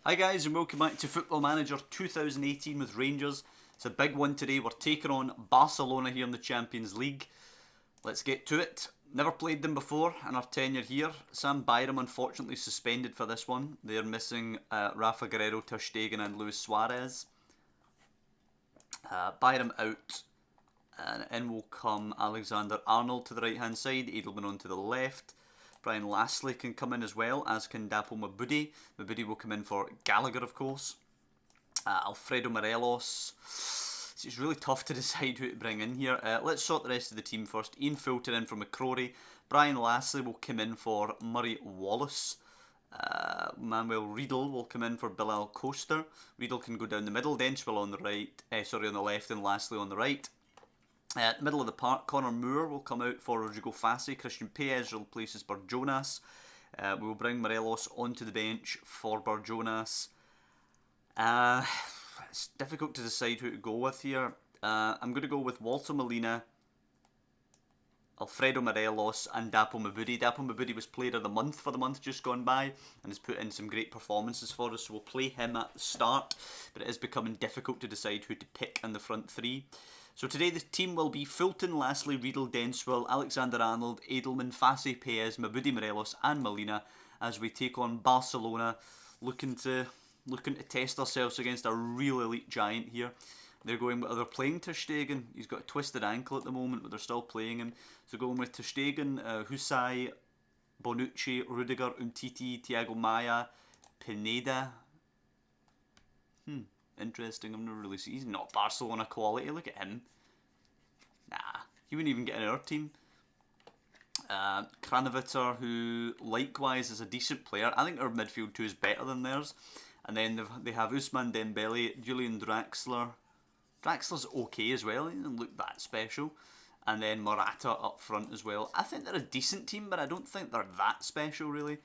Hi guys and welcome back to Football Manager 2018 with Rangers. It's a big one today. We're taking on Barcelona here in the Champions League. Let's get to it. Never played them before in our tenure here. Sam Byram unfortunately suspended for this one. They're missing Rafa Guerrero, Ter Stegen and Luis Suarez. Byram out. And in will come Alexander Arnold to the right hand side, Edelman on to the left. Brian Lassley can come in as well, as can Dapo Mabudi. Mabudi will come in for Gallagher, of course. Alfredo Morelos. It's really tough to decide who to bring in here. Let's sort the rest of the team first. Ian Fulton in for McCrory. Brian Lassley will come in for Murray Wallace. Manuel Riedel will come in for Bilal Coaster. Riedel can go down the middle. Denswell on the right. On the left, and Lassley on the right. Middle of the park, Connor Moore will come out for Rodrigo Fassi. Christian Paez replaces Barjonas. We will bring Morelos onto the bench for Barjonas. It's difficult to decide who to go with here. I'm going to go with Walter Molina, Alfredo Morelos and Dapo Mabudi. Dapo Mabudi was player of the month for the month just gone by and has put in some great performances for us, so we'll play him at the start, but it is becoming difficult to decide who to pick in the front three. So today the team will be Fulton, Lassley, Riedel, Denswell, Alexander Arnold, Edelman, Fassi, Paez, Mabudi, Morelos and Molina as we take on Barcelona, looking to test ourselves against a real elite giant here. They're playing Ter Stegen. He's got a twisted ankle at the moment, but they're still playing him. So going with Ter Stegen, Husay, Bonucci, Rudiger, Umtiti, Thiago Maia, Pineda. Interesting. I've never really seen. He's not Barcelona quality. Look at him. Nah, he wouldn't even get in our team. Kranevitter, who likewise is a decent player. I think our midfield two is better than theirs. And then they have Ousmane Dembele, Julian Draxler. Draxler's okay as well. He doesn't look that special. And then Morata up front as well. I think they're a decent team, but I don't think they're that special really.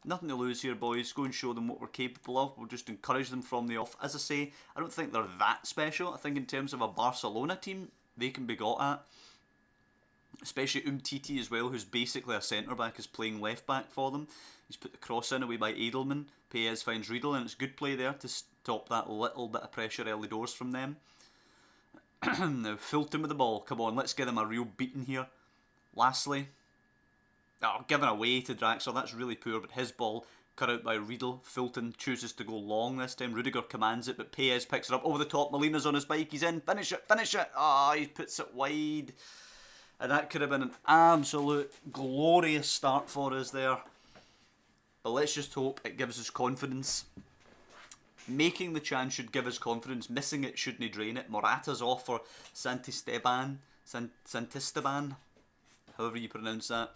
Nothing to lose here, boys. Go and show them what we're capable of. We'll just encourage them from the off. As I say, I don't think they're that special. I think in terms of a Barcelona team, they can be got at. Especially Umtiti as well, who's basically a centre-back, is playing left-back for them. He's put the cross in away by Edelman. Paez finds Riedel, and it's good play there to stop that little bit of pressure early doors from them. Now, Fulton with the ball. Come on, let's give them a real beating here. Lastly, given away to Draxler, that's really poor, but his ball cut out by Riedel. Fulton chooses to go long this time. Rudiger commands it, but Paez picks it up over the top. Molina's on his bike, he's in. Finish it, finish it. He puts it wide. And that could have been an absolute glorious start for us there. But let's just hope it gives us confidence. Making the chance should give us confidence. Missing it shouldn't drain it. Morata's off for Santisteban, however you pronounce that.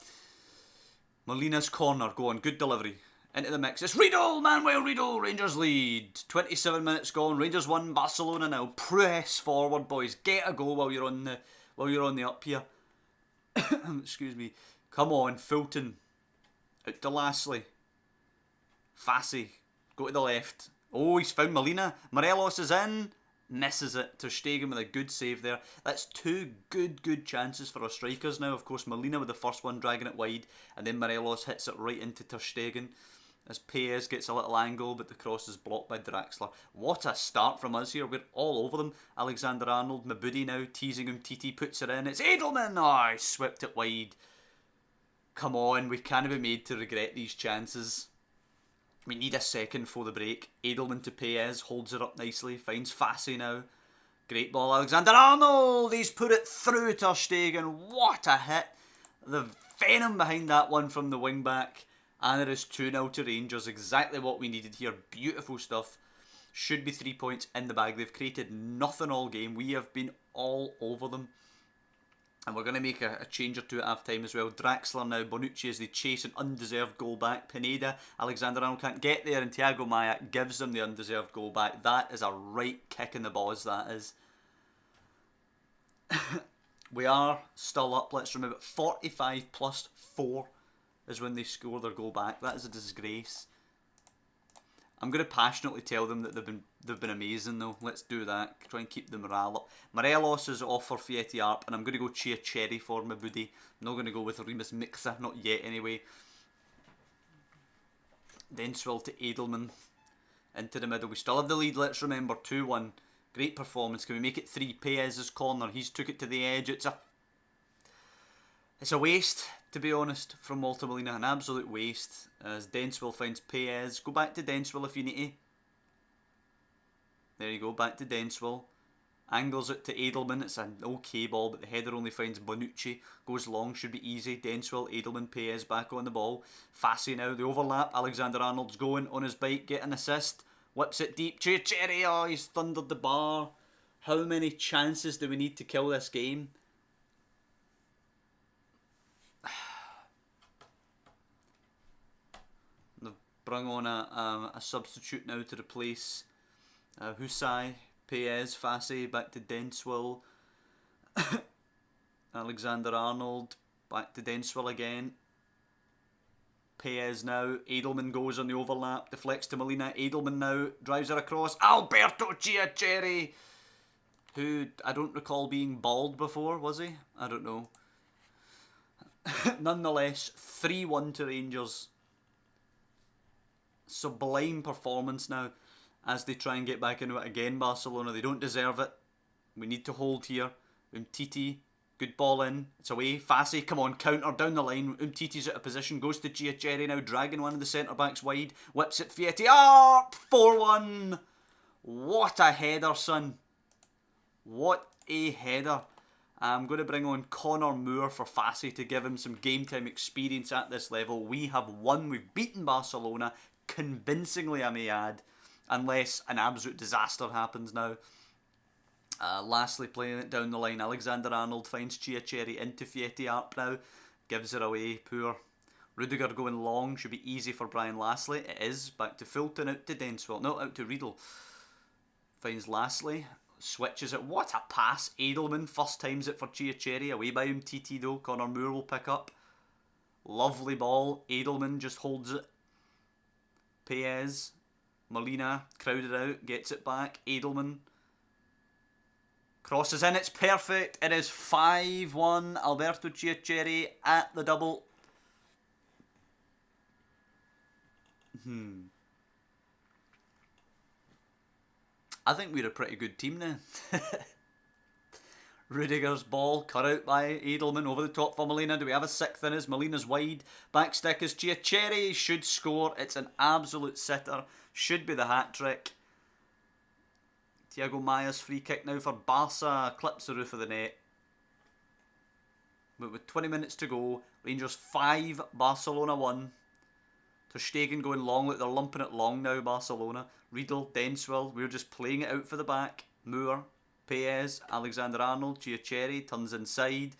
Molina's corner, go on, good delivery. Into the mix, it's Riedel, Manuel Riedel, Rangers lead. 27 minutes gone, Rangers 1, Barcelona now. Press forward, boys, get a goal while you're on the up here. Excuse me. Come on, Fulton. Out to Lassley. Fassi, go to the left. Oh, he's found Molina. Morelos is in. Misses it. Ter Stegen with a good save there. That's two good chances for our strikers now. Of course, Molina with the first one dragging it wide, and then Morelos hits it right into Ter Stegen as Paez gets a little angle, but the cross is blocked by Draxler. What a start from us here. We're all over them. Alexander Arnold, Mabudi now teasing him. Titi puts it in. It's Edelman. Oh, he swept it wide. Come on, we can't be made to regret these chances. We need a second for the break. Edelman to Paez, holds it up nicely, finds Fassi now. Great ball, Alexander Arnold! He's put it through Ter Stegen. What a hit! The venom behind that one from the wing back. And it is 2-0 to Rangers. Exactly what we needed here. Beautiful stuff. Should be 3 points in the bag. They've created nothing all game. We have been all over them. And we're going to make a change or two at half time as well. Draxler now, Bonucci as they chase an undeserved goal back. Pineda, Alexander Arnold can't get there, and Thiago Maia gives them the undeserved goal back. That is a right kick in the balls, that is. We are still up, let's remember. 45 plus 4 is when they score their goal back. That is a disgrace. I'm going to passionately tell them that they've been amazing though. Let's do that. Try and keep the morale up. Morelos is off for Fieti Arp, and I'm going to go Chia Cherry for Mabudi. I'm not going to go with Remus Mixa, not yet anyway. Denswell to Edelman. into the middle. We still have the lead, let's remember, 2-1. Great performance. Can we make it 3? Payez's corner. He's took it to the edge. It's a waste, to be honest, from Walter Molina. An absolute waste. As Denswell finds Payez. Go back to Denswell if you need to. There you go, back to Denswell. Angles it to Edelman. It's an okay ball, but the header only finds Bonucci. Goes long, should be easy. Denswell, Edelman, Payez back on the ball. Fassi now, the overlap. Alexander-Arnold's going on his bike, get an assist. Whips it deep. Cherry, oh, he's thundered the bar. How many chances do we need to kill this game? They've brought on a substitute now to replace Husai. Payez, Fassi, back to Denswell. Alexander-Arnold, back to Denswell again. Payez now. Edelman goes on the overlap, deflects to Molina. Edelman now drives her across. Alberto Chiacheri, who I don't recall being bald before, was he? I don't know. Nonetheless, 3-1 to Rangers. Sublime performance now as they try and get back into it again, Barcelona. They don't deserve it. We need to hold here. Umtiti, good ball in. It's away. Fassi, come on, counter down the line. Umtiti's out of position. Goes to Chiacheri now, dragging one of the centre-backs wide. Whips it, Fieti. 4-1. What a header, son. What a header. I'm going to bring on Connor Moore for Fassi to give him some game time experience at this level. We have won. We've beaten Barcelona. Convincingly, I may add. Unless an absolute disaster happens now. Lastly, playing it down the line, Alexander-Arnold finds Chiacheri into Fieti Arp now. Gives it away, poor. Rudiger going long, should be easy for Brian Lastly. It is. Back to Fulton, out to Denswell. No, out to Riedel. Finds Lastly. Switches it. What a pass. Edelman first times it for Chiacheri. Away by Umtiti though. Connor Moore will pick up. Lovely ball. Edelman just holds it. Payez. Molina crowded out. Gets it back. Edelman. Crosses in. It's perfect. It is 5-1. Alberto Chiacheri at the double. I think we're a pretty good team now. Rudiger's ball cut out by Edelman over the top for Molina. Do we have a sixth in us? Molina's wide. Back stick is Chiacheri. Should score. It's an absolute sitter. Should be the hat-trick. Thiago Maia's free kick now for Barca. Clips the roof of the net. But with 20 minutes to go, Rangers 5, Barcelona 1. Ter Stegen going long, like they're lumping it long now, Barcelona. Riedel, Denswell, we're just playing it out for the back. Moore, Payez, Alexander-Arnold, Chiacheri turns inside.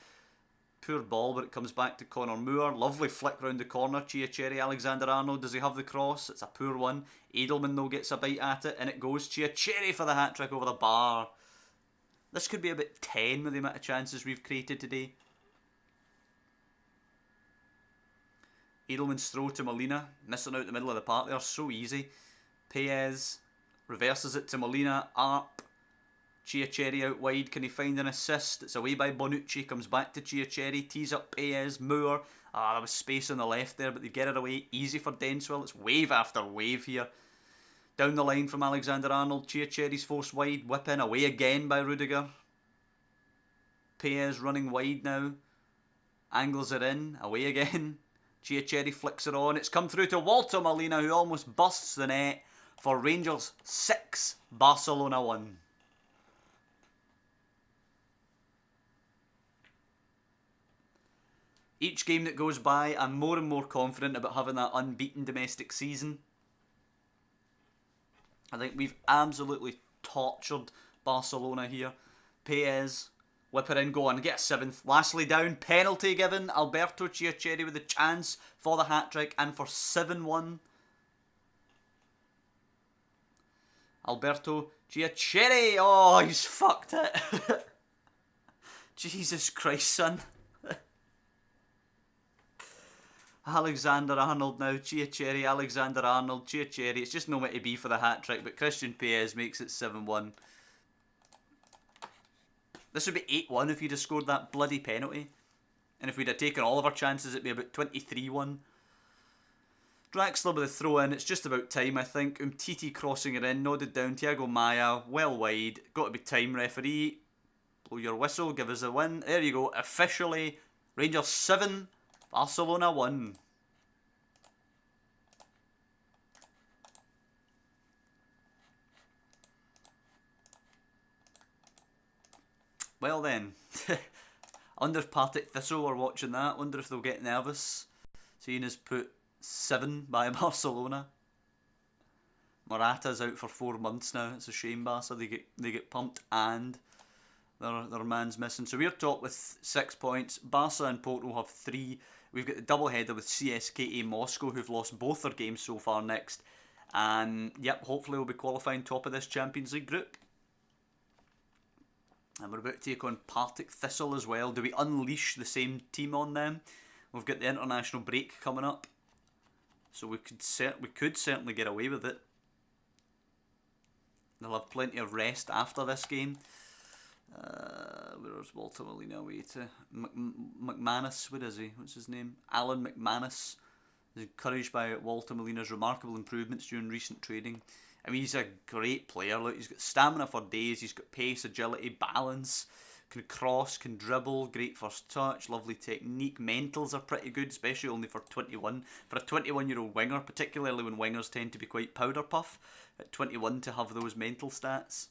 Poor ball, but it comes back to Connor Moore. Lovely flick round the corner. Chiacheri, Alexander-Arnold, does he have the cross? It's a poor one. Edelman though gets a bite at it, and it goes. Chiacheri for the hat-trick over the bar. This could be about 10 with the amount of chances we've created today. Edelman's throw to Molina. Missing out the middle of the park there. So easy. Payez reverses it to Molina. Arp. Chiacheri out wide. Can he find an assist? It's away by Bonucci. Comes back to Chiacheri. Tees up Payez. Moore. There was space on the left there, but they get it away. Easy for Denswell. It's wave after wave here. Down the line from Alexander-Arnold. Chiacheri's forced wide. Whip in. Away again by Rudiger. Payez running wide now. Angles it in. Away again. Chiacheri flicks it on. It's come through to Walter Molina, who almost busts the net for Rangers 6, Barcelona 1. Each game that goes by, I'm more and more confident about having that unbeaten domestic season. I think we've absolutely tortured Barcelona here. Payez. Whip it in, go on, get a 7th. Lastly down, penalty given. Alberto Chiacheri with a chance for the hat-trick and for 7-1. Alberto Chiacheri, oh, he's fucked it. Jesus Christ, son. Alexander-Arnold now, Chiacheri, Alexander-Arnold, Chiacheri. It's just no way to be for the hat-trick, but Christian Payez makes it 7-1. This would be 8-1 if you'd have scored that bloody penalty. And if we'd have taken all of our chances, it'd be about 23-1. Draxler with a throw in, it's just about time I think. Umtiti crossing it in, nodded down, Thiago Maia, well wide. Got to be time, referee. Blow your whistle, give us a win. There you go, officially Rangers 7, Barcelona 1. Well then, I wonder if Partick Thistle are watching that. Wonder if they'll get nervous, seeing as put 7 by Barcelona. Morata's out for 4 months now. It's a shame, Barca. They get pumped and their man's missing. So we're top with 6 points. Barca and Porto have 3. We've got the double header with CSKA Moscow, who've lost both their games so far next. And yep, hopefully we'll be qualifying top of this Champions League group. And we're about to take on Partick Thistle as well. Do we unleash the same team on them? We've got the international break coming up, so we could certainly get away with it. They'll have plenty of rest after this game. Where's Walter Molina away to? McManus, what is he? What's his name? Alan McManus is encouraged by Walter Molina's remarkable improvements during recent training. I mean, he's a great player. Look, he's got stamina for days. He's got pace, agility, balance. Can cross, can dribble. Great first touch. Lovely technique. Mentals are pretty good, especially only for 21. For a 21-year-old winger, particularly when wingers tend to be quite powder puff. At 21 to have those mental stats.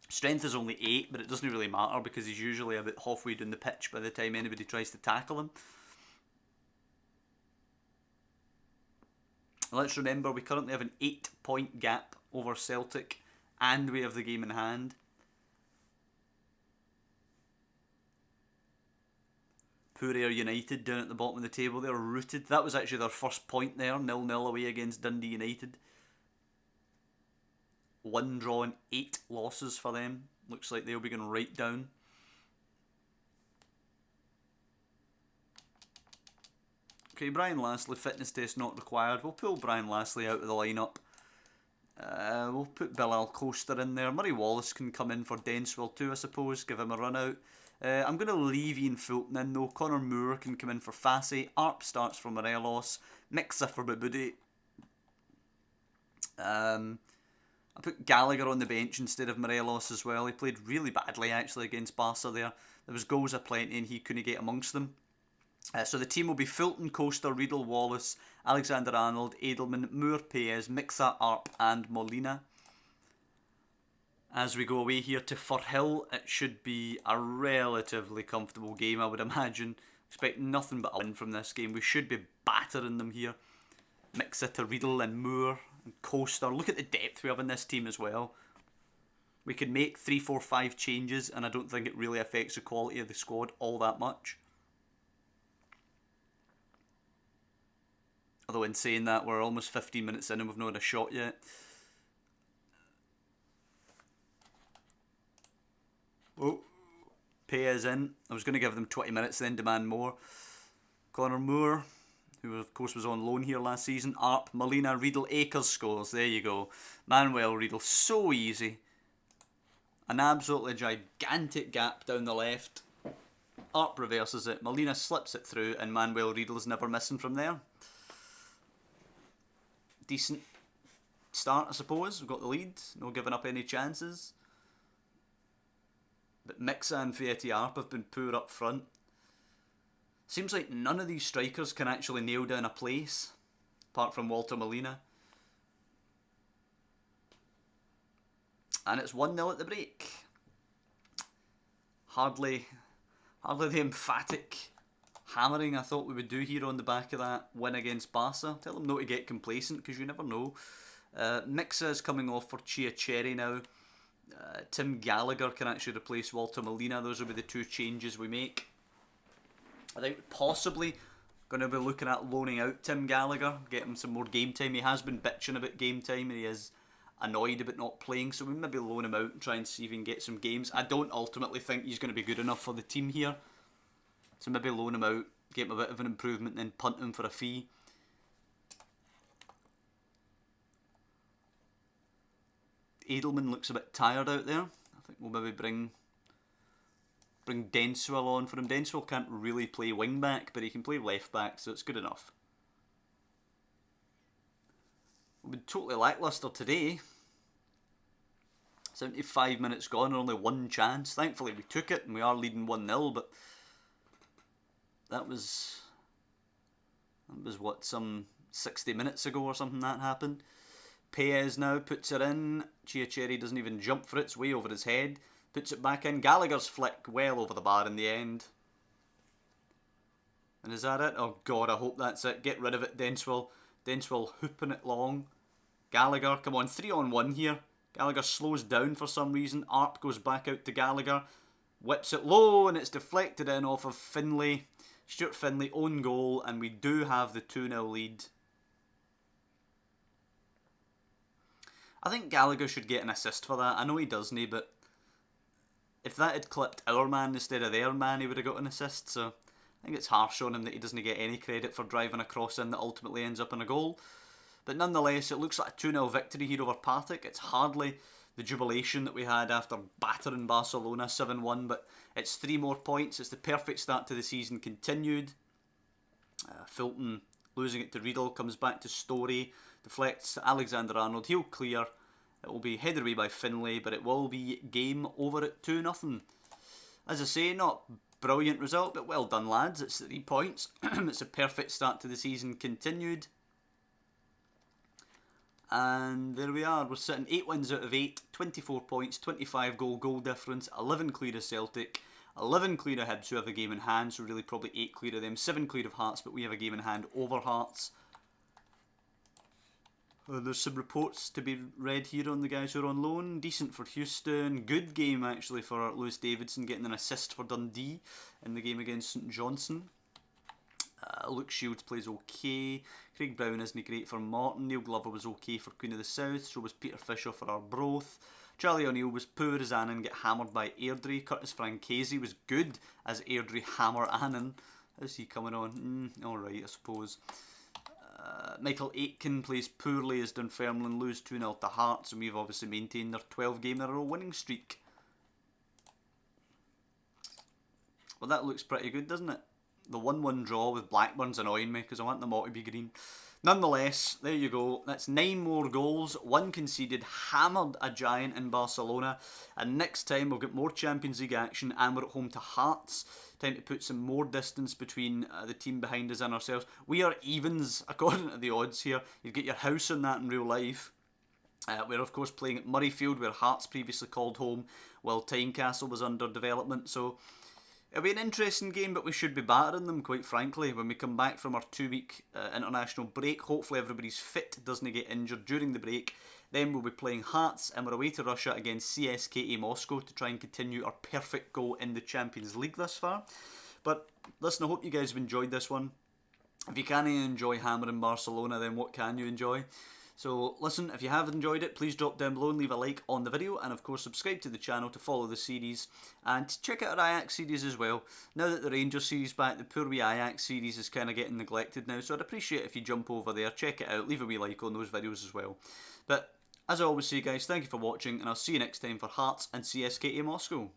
Strength is only 8, but it doesn't really matter because he's usually about halfway down the pitch by the time anybody tries to tackle him. Let's remember we currently have an 8-point gap over Celtic and we have the game in hand. Poor Ayr United down at the bottom of the table, they're rooted. That was actually their first point there, 0-0 away against Dundee United. 1 draw and 8 losses for them. Looks like they'll be going right down. Okay, Brian Lassley, fitness test not required. We'll pull Brian Lassley out of the lineup. We'll put Bill Alcoster in there. Murray Wallace can come in for Denswell too, I suppose. Give him a run out. I'm going to leave Ian Fulton in though. Connor Moore can come in for Fassi. Arp starts for Morelos. Mixa for Babudi. I put Gallagher on the bench instead of Morelos as well. He played really badly actually against Barca there. There was goals aplenty and he couldn't get amongst them. So the team will be Fulton, Coaster, Riedel, Wallace, Alexander Arnold, Edelman, Moore, Payez, Mixa, Arp and Molina. As we go away here to Firhill, it should be a relatively comfortable game, I would imagine. Expect nothing but a win from this game. We should be battering them here. Mixa to Riedel and Moore and Coaster. Look at the depth we have in this team as well. We can make 3, 4, 5 changes and I don't think it really affects the quality of the squad all that much. Although in saying that, we're almost 15 minutes in and we've not had a shot yet. Oh, Payez in. I was going to give them 20 minutes then demand more. Connor Moore, who of course was on loan here last season. Arp, Molina, Riedel, Akers scores. There you go. Manuel Riedel, so easy. An absolutely gigantic gap down the left. Arp reverses it. Molina slips it through and Manuel Riedel's never missing from there. Decent start, I suppose. We've got the lead. No giving up any chances. But Mixa and Fieti Arp have been poor up front. Seems like none of these strikers can actually nail down a place, apart from Walter Molina. And it's 1-0 at the break. Hardly the emphatic hammering I thought we would do here on the back of that win against Barca. Tell them not to get complacent because you never know. Mixa is coming off for Chia Cherry now. Tim Gallagher can actually replace Walter Molina. Those will be the 2 changes we make. I think we're possibly going to be looking at loaning out Tim Gallagher, get him some more game time. He has been bitching about game time and he is annoyed about not playing, so we maybe loan him out and try and see if we can get some games. I don't ultimately think he's going to be good enough for the team here, so maybe loan him out, get him a bit of an improvement and then punt him for a fee. Edelman looks a bit tired out there. I think we'll maybe bring Denswell on for him. Denswell can't really play wing back, but he can play left back, so it's good enough. We've been totally lacklustre today. 75 minutes gone and only one chance. Thankfully we took it and we are leading 1-0, but that was what, some 60 minutes ago or something that happened. Payez now puts it in. Chiacheri doesn't even jump for it, it's way over his head. Puts it back in. Gallagher's flick well over the bar in the end. And is that it? Oh god, I hope that's it. Get rid of it, Denswell. Denswell hooping it long. Gallagher, come on, 3-on-1 here. Gallagher slows down for some reason. Arp goes back out to Gallagher. Whips it low and it's deflected in off of Finlay. Stuart Finlay, own goal, and we do have the 2-0 lead. I think Gallagher should get an assist for that. I know he doesn't, but if that had clipped our man instead of their man, he would have got an assist. So I think it's harsh on him that he doesn't get any credit for driving a cross in that ultimately ends up in a goal. But nonetheless, it looks like a 2-0 victory here over Partick. It's hardly the jubilation that we had after battering Barcelona 7-1, but it's 3 more points. It's the perfect start to the season continued. Fulton losing it to Riedel, comes back to Story, deflects to Alexander Arnold. He'll clear. It will be headed away by Finlay, but it will be game over at 2-0. As I say, not brilliant result, but well done, lads. It's 3 points. It's a perfect start to the season continued. And there we are. We're sitting 8 wins out of 8, 24 points, 25 goal difference, 11 clear of Celtic, 11 clear of Hibs who have a game in hand, so really probably 8 clear of them, 7 clear of Hearts, but we have a game in hand over Hearts. There's some reports to be read here on the guys who are on loan. Decent for Houston. Good game actually for Lewis Davidson, getting an assist for Dundee in the game against St Johnstone. Luke Shields plays okay. Craig Brown isn't great for Morton. Neil Glover was okay for Queen of the South. So was Peter Fisher for Arbroath. Charlie O'Neill was poor as Annan get hammered by Airdrie. Curtis Francesi was good as Airdrie hammer Annan. How's he coming on? Alright, I suppose. Michael Aitken plays poorly as Dunfermline lose 2-0 to Hearts, and we've obviously maintained their 12 game in a row winning streak. Well, that looks pretty good, doesn't it? The 1-1 draw with Blackburn's annoying me because I want them all to be green. Nonetheless, there you go. That's 9 more goals, 1 conceded, hammered a giant in Barcelona. And next time we'll get more Champions League action and we're at home to Hearts. Time to put some more distance between the team behind us and ourselves. We are evens according to the odds here. You get your house on that in real life. We're of course playing at Murrayfield where Hearts previously called home while Tynecastle was under development. So it'll be an interesting game, but we should be battering them, quite frankly, when we come back from our 2-week international break. Hopefully everybody's fit, doesn't get injured during the break. Then we'll be playing Hearts, and we're away to Russia against CSKA Moscow to try and continue our perfect goal in the Champions League thus far. But listen, I hope you guys have enjoyed this one. If you can't enjoy hammering Barcelona, then what can you enjoy? So listen, if you have enjoyed it, please drop down below and leave a like on the video, and of course subscribe to the channel to follow the series, and check out our Ajax series as well. Now that the Rangers series back, the poor wee Ajax series is kind of getting neglected now, so I'd appreciate if you jump over there, check it out, leave a wee like on those videos as well. But as I always say guys, thank you for watching, and I'll see you next time for Hearts and CSKA Moscow.